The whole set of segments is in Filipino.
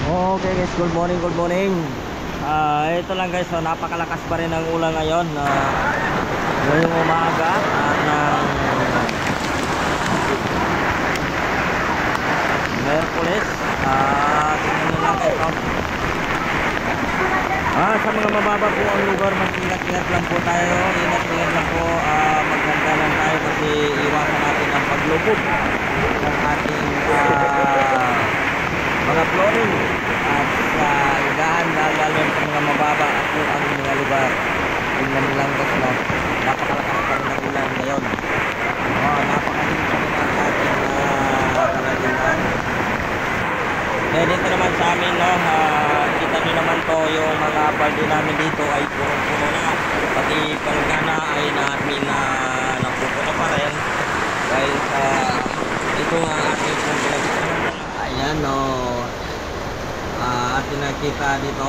Okay guys, good morning, good morning. Ito lang guys, so napakalakas pa rin ang ulan ngayon. Ngayong umaga ng Merkules. Tingnan nyo lang guys, sa mga mababa po ang lugar, mag-ingat-ingat lang po tayo. Ingat-ingat lang po, maghanda lang tayo kasi iwasan natin ang paglubog ng ating mga flooring at sa higaan, lalo sa mga mababa at po ang mga lugar. Tingnan lang guys, no? Napakalakas pa rin ang ulan ngayon. Napakalinis pa rin ang ating kalagayan. Dito naman sa amin, no? Kita nyo naman to, yung mga balde namin dito ay punong-puno na. Pati palgana ay namin napupuno pa rin dahil sa ito ang ating pinagpuno. Ayan, no? Atin nakita dito,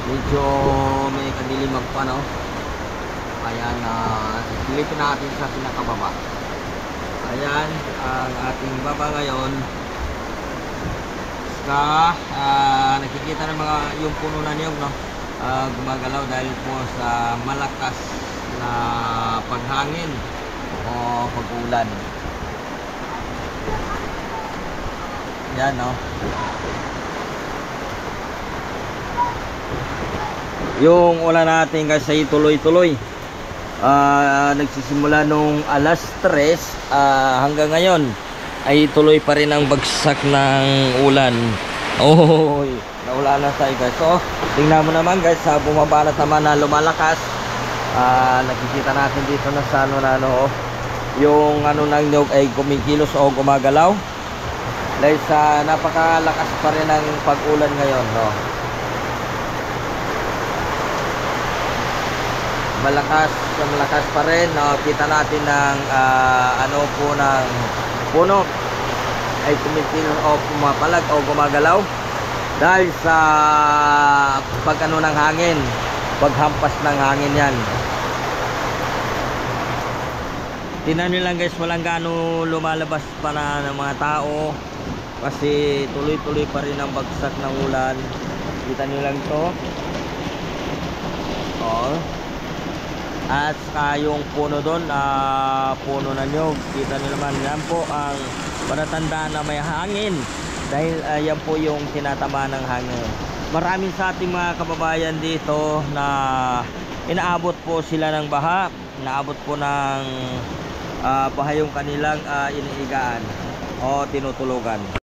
medyo may kadilimag pa, no? Ayan, silipin natin sa pinakababa. Ayan ang ating baba ngayon. Nakikita ng mga yung puno na niyog, no? Gumagalaw dahil po sa malakas na paghangin o pag-ulan. Yan, no? Yung ulan natin kasi tuloy-tuloy. Nagsisimula nung alas 3 hanggang ngayon ay tuloy pa rin ang bagsak ng ulan. Naula na tayo guys. So, tingnan mo naman guys, bumabalat naman na lumalakas. Nakikita natin dito na sa yung ng nyog ay kumikilos o gumagalaw. Dahil sa napakalakas pa rin ang pag-ulan ngayon, no? Malakas pa rin, no? Kita natin ng ng puno ay kumikilos o pumapalag o gumagalaw dahil sa ng hangin, paghampas ng hangin yan. Tingnan nyo lang guys, walang gaano lumalabas pa na ng mga tao kasi tuloy-tuloy pa rin ang bagsak ng ulan. Kita nyo lang to. At yung puno doon, puno na nyog. Kita nyo naman, yan po ang palatandaan na may hangin dahil yan po yung tinatama ng hangin. Maraming sa ating mga kababayan dito na inaabot po sila ng baha, inaabot po ng baha yung kanilang iniigaan o tinutulugan.